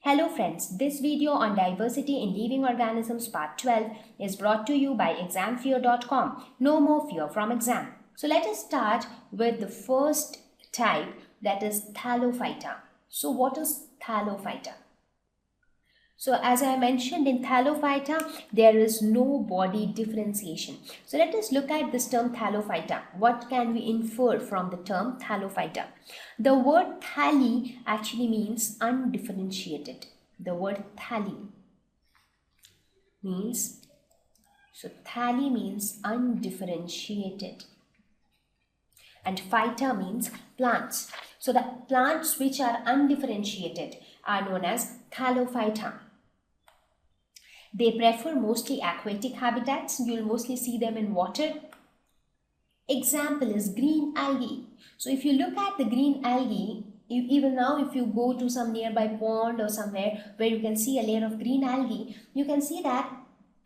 Hello friends, this video on diversity in living organisms part 12 is brought to you by examfear.com. No more fear from exam. So let us start with the first type, that is Thallophyta. So what is Thallophyta? So as I mentioned, in Thallophyta, there is no body differentiation. So let us look at this term Thallophyta. What can we infer from the term Thallophyta? The word thalli actually means undifferentiated. The word thalli means, so thalli means undifferentiated. And phyta means plants. So the plants which are undifferentiated are known as Thallophyta. They prefer mostly aquatic habitats. You will mostly see them in water. Example is green algae. So if you look at the green algae, even now if you go to some nearby pond or somewhere where you can see a layer of green algae, you can see that,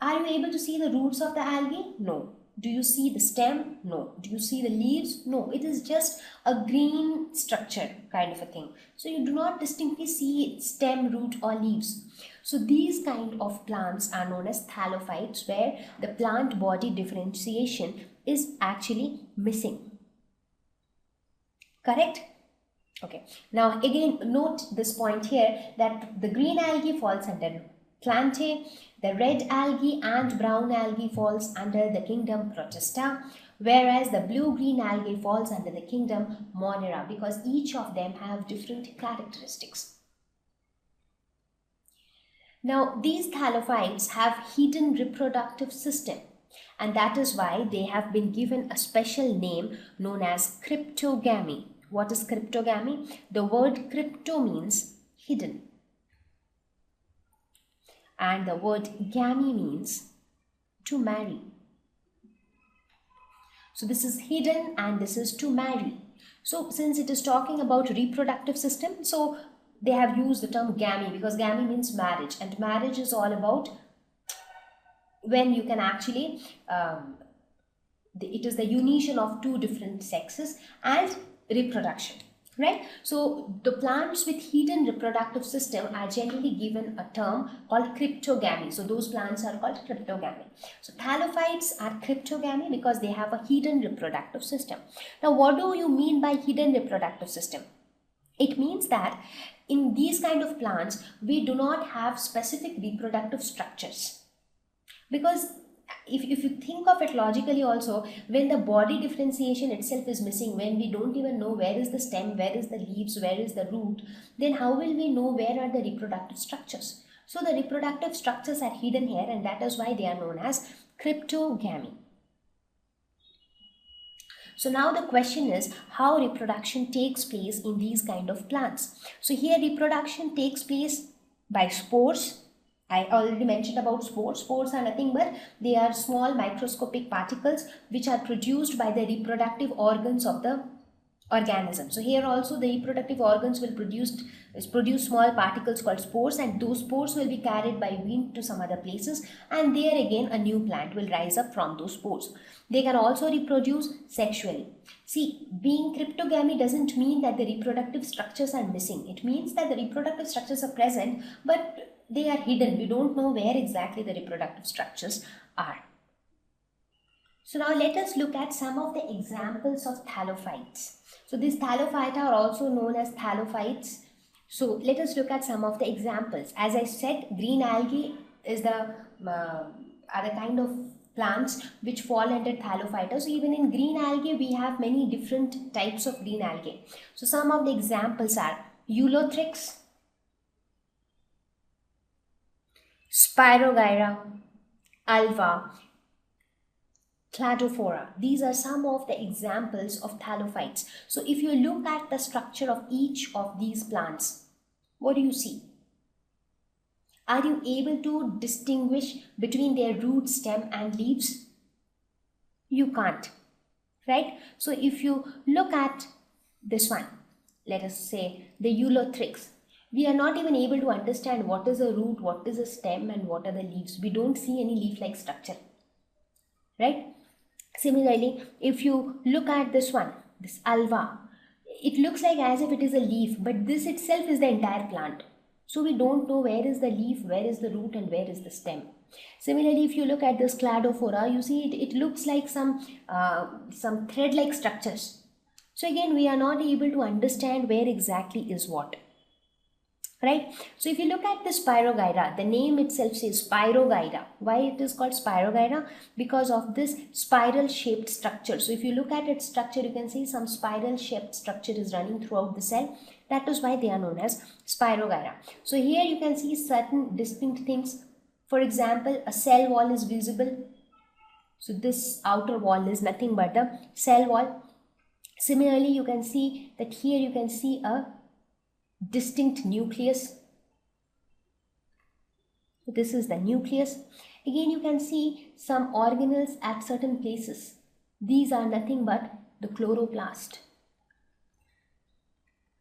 are you able to see the roots of the algae? No. Do you see the stem? No. Do you see the leaves? No. It is just a green structure kind of a thing. So you do not distinctly see stem, root or leaves. So these kind of plants are known as thallophytes, where the plant body differentiation is actually missing. Correct? Okay. Now again note this point here, that the green algae falls under Plantae, the red algae and brown algae falls under the kingdom Protista, whereas the blue-green algae falls under the kingdom Monera, because each of them have different characteristics. Now these thallophytes have hidden reproductive system, and that is why they have been given a special name known as cryptogamy. What is cryptogamy? The word crypto means hidden, and the word gamy means to marry. So this is hidden and this is to marry. So since it is talking about reproductive system, so they have used the term gamy, because gamy means marriage, and marriage is all about when you can actually, it is the union of two different sexes and reproduction. Right? So the plants with hidden reproductive system are generally given a term called cryptogamy. So those plants are called cryptogamy. So thallophytes are cryptogamy because they have a hidden reproductive system. Now what do you mean by hidden reproductive system? It means that in these kind of plants, we do not have specific reproductive structures. Because if you think of it logically also, when the body differentiation itself is missing, when we don't even know where is the stem, where is the leaves, where is the root, then how will we know where are the reproductive structures? So the reproductive structures are hidden here, and that is why they are known as cryptogamy. So now the question is how reproduction takes place in these kind of plants. So here reproduction takes place by spores. I already mentioned about spores. Spores are nothing but they are small microscopic particles which are produced by the reproductive organs of the organism. So here also the reproductive organs will produce small particles called spores, and those spores will be carried by wind to some other places, and there again a new plant will rise up from those spores. They can also reproduce sexually. See, being cryptogamy doesn't mean that the reproductive structures are missing. It means that the reproductive structures are present, but they are hidden. We don't know where exactly the reproductive structures are. So now let us look at some of the examples of thallophytes. So these thallophyta are also known as thallophytes. So let us look at some of the examples. As I said, green algae is the other kind of plants which fall under thallophyta. So even in green algae, we have many different types of green algae. So some of the examples are Ulothrix, Spirogyra, Alva, Cladophora. These are some of the examples of thallophytes. So if you look at the structure of each of these plants, what do you see? Are you able to distinguish between their root, stem and leaves? You can't, right? So if you look at this one, let us say the Ulothrix, we are not even able to understand what is a root, what is a stem and what are the leaves. We don't see any leaf-like structure, right? Similarly, if you look at this one, this Alva, it looks like as if it is a leaf, but this itself is the entire plant. So we don't know where is the leaf, where is the root, and where is the stem. Similarly, if you look at this cladophora, you see it looks like some thread-like structures. So again, we are not able to understand where exactly is what. Right? So if you look at the Spirogyra, the name itself says Spirogyra. Why it is called Spirogyra? Because of this spiral shaped structure. So if you look at its structure, you can see some spiral shaped structure is running throughout the cell. That is why they are known as Spirogyra. So here you can see certain distinct things. For example, a cell wall is visible. So this outer wall is nothing but the cell wall. Similarly, you can see that here you can see a distinct nucleus. This is the nucleus. Again, you can see some organelles at certain places. These are nothing but the chloroplast.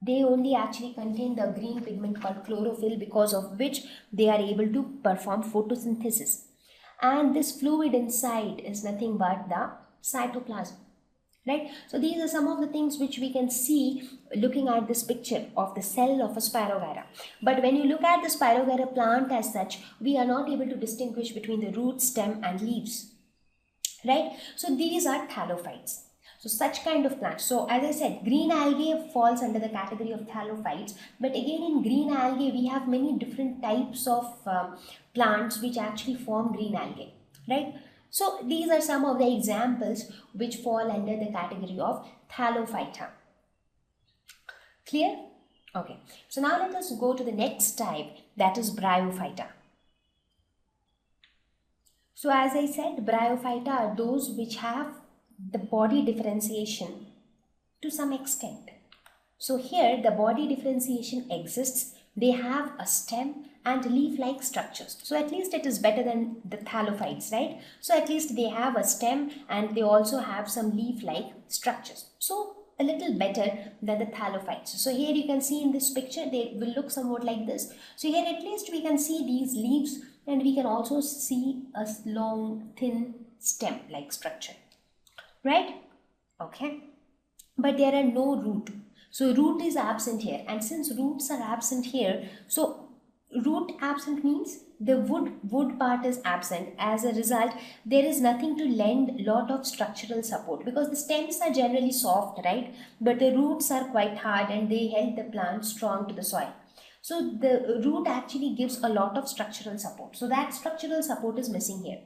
They only actually contain the green pigment called chlorophyll, because of which they are able to perform photosynthesis. And this fluid inside is nothing but the cytoplasm. Right? So these are some of the things which we can see looking at this picture of the cell of a Spirogyra. But when you look at the Spirogyra plant as such, we are not able to distinguish between the root, stem and leaves. Right? So these are thallophytes. So such kind of plants. So as I said, green algae falls under the category of thallophytes. But again, in green algae, we have many different types of plants which actually form green algae. Right? So these are some of the examples which fall under the category of Thallophyta. Clear? Okay. So now let us go to the next type, that is Bryophyta. So as I said, Bryophyta are those which have the body differentiation to some extent. So here the body differentiation exists. They have a stem and leaf-like structures. So at least it is better than the thallophytes, right? So at least they have a stem and they also have some leaf-like structures. So a little better than the thallophytes. So here you can see in this picture, they will look somewhat like this. So here at least we can see these leaves, and we can also see a long, thin stem-like structure, right? Okay. But there are no root. So root is absent here, and since roots are absent here, so root absent means the wood part is absent. As a result, there is nothing to lend lot of structural support, because the stems are generally soft, right? But the roots are quite hard and they held the plant strong to the soil. So the root actually gives a lot of structural support. So that structural support is missing here.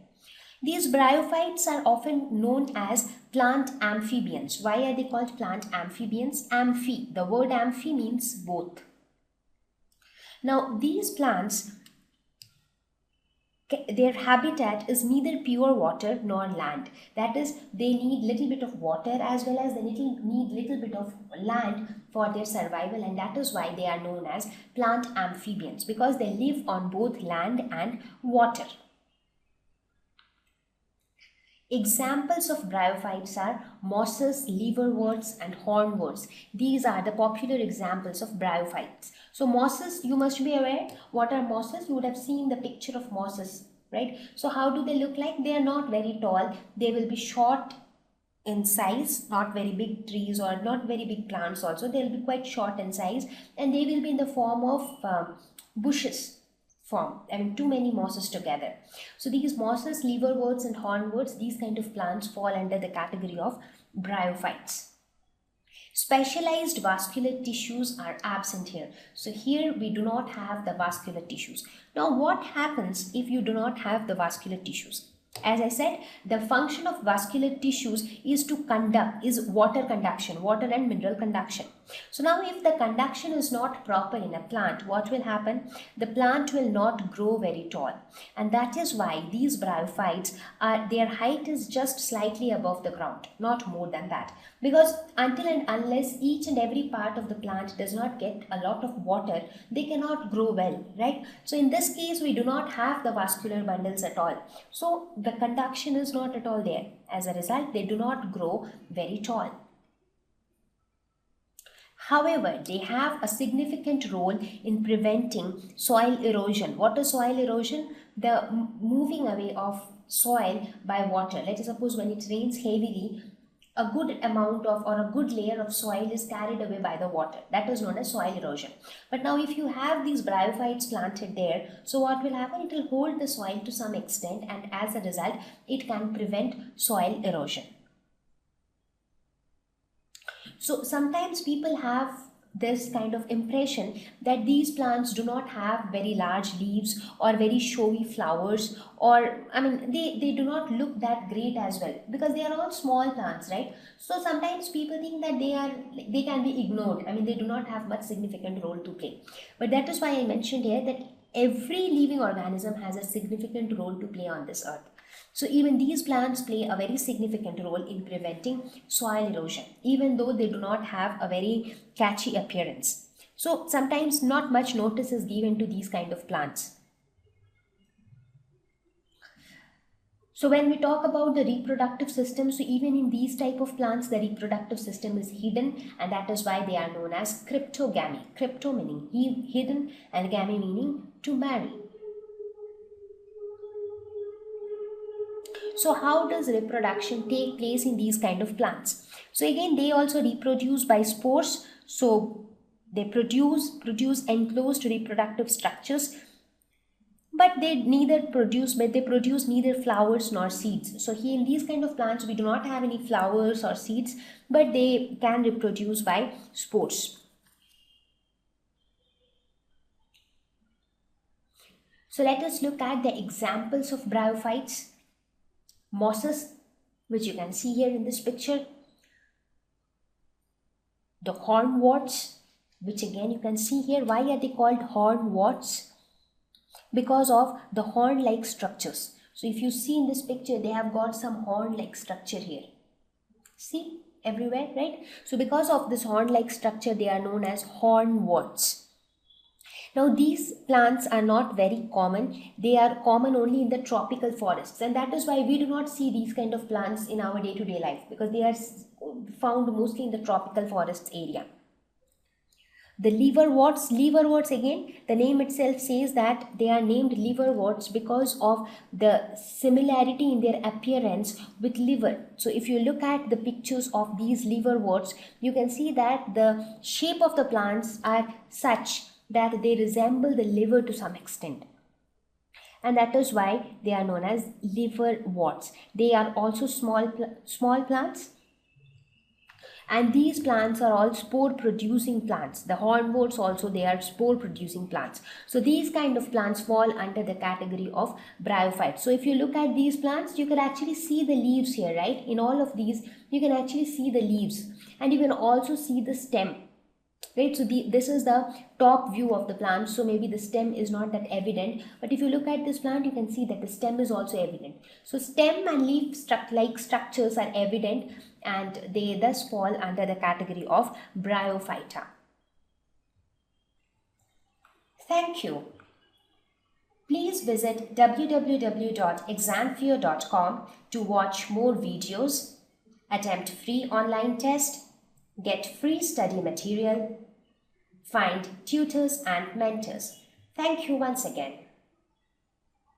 These bryophytes are often known as plant amphibians. Why are they called plant amphibians? Amphi, the word amphi means both. Now these plants, their habitat is neither pure water nor land. That is, they need little bit of water as well as they need little bit of land for their survival, and that is why they are known as plant amphibians, because they live on both land and water. Examples of bryophytes are mosses, liverworts and hornworts. These are the popular examples of bryophytes. So mosses, you must be aware what are mosses. You would have seen the picture of mosses, right? So how do they look like? They are not very tall. They will be short in size, not very big trees or not very big plants also. They will be quite short in size, and they will be in the form of bushes. Too many mosses together. So these mosses, liverworts and hornworts, these kind of plants fall under the category of bryophytes. Specialized vascular tissues are absent here. So here we do not have the vascular tissues. Now what happens if you do not have the vascular tissues? As I said, the function of vascular tissues is to conduct, is water conduction, water and mineral conduction. So now if the conduction is not proper in a plant, what will happen? The plant will not grow very tall. And that is why these bryophytes, their height is just slightly above the ground, not more than that. Because until and unless each and every part of the plant does not get a lot of water, they cannot grow well, right? So in this case, we do not have the vascular bundles at all. So the conduction is not at all there. As a result, they do not grow very tall. However, they have a significant role in preventing soil erosion. What is soil erosion? The moving away of soil by water. Let us suppose when it rains heavily, a good amount of or a good layer of soil is carried away by the water. That is known as soil erosion. But now if you have these bryophytes planted there, so what will happen? It will hold the soil to some extent, and as a result it can prevent soil erosion. So sometimes people have this kind of impression that these plants do not have very large leaves or very showy flowers, or I mean they do not look that great as well, because they are all small plants, right? So sometimes people think that they can be ignored. I mean, they do not have much significant role to play. But that is why I mentioned here that every living organism has a significant role to play on this earth. So even these plants play a very significant role in preventing soil erosion, even though they do not have a very catchy appearance. So sometimes not much notice is given to these kind of plants. So when we talk about the reproductive system, so even in these type of plants, the reproductive system is hidden, and that is why they are known as cryptogamy. Crypto meaning hidden and gamy meaning to marry. So how does reproduction take place in these kind of plants? So again, they also reproduce by spores. So they produce enclosed reproductive structures, but they produce neither flowers nor seeds. So here in these kind of plants, we do not have any flowers or seeds, but they can reproduce by spores. So let us look at the examples of bryophytes. Mosses, which you can see here in this picture. The hornworts, which again you can see here. Why are they called hornworts? Because of the horn-like structures. So if you see in this picture, they have got some horn-like structure here. See everywhere, right? So because of this horn-like structure, they are known as hornworts. Now these plants are not very common. They are common only in the tropical forests, and that is why we do not see these kind of plants in our day-to-day life, because they are found mostly in the tropical forests area. The liverworts again, the name itself says that they are named liverworts because of the similarity in their appearance with liver. So if you look at the pictures of these liverworts, you can see that the shape of the plants are such that they resemble the liver to some extent, and that is why they are known as liverworts. They are also small plants, and these plants are all spore producing plants. The hornworts also, they are spore producing plants. So these kind of plants fall under the category of bryophytes. So if you look at these plants, you can actually see the leaves here, right? In all of these you can actually see the leaves, and you can also see the stem. Right, so this is the top view of the plant, so maybe the stem is not that evident, but if you look at this plant, you can see that the stem is also evident. So stem and leaf like structures are evident, and they thus fall under the category of Bryophyta. Thank you. Please visit www.examfear.com to watch more videos, attempt free online test, get free study material, find tutors and mentors. Thank you once again.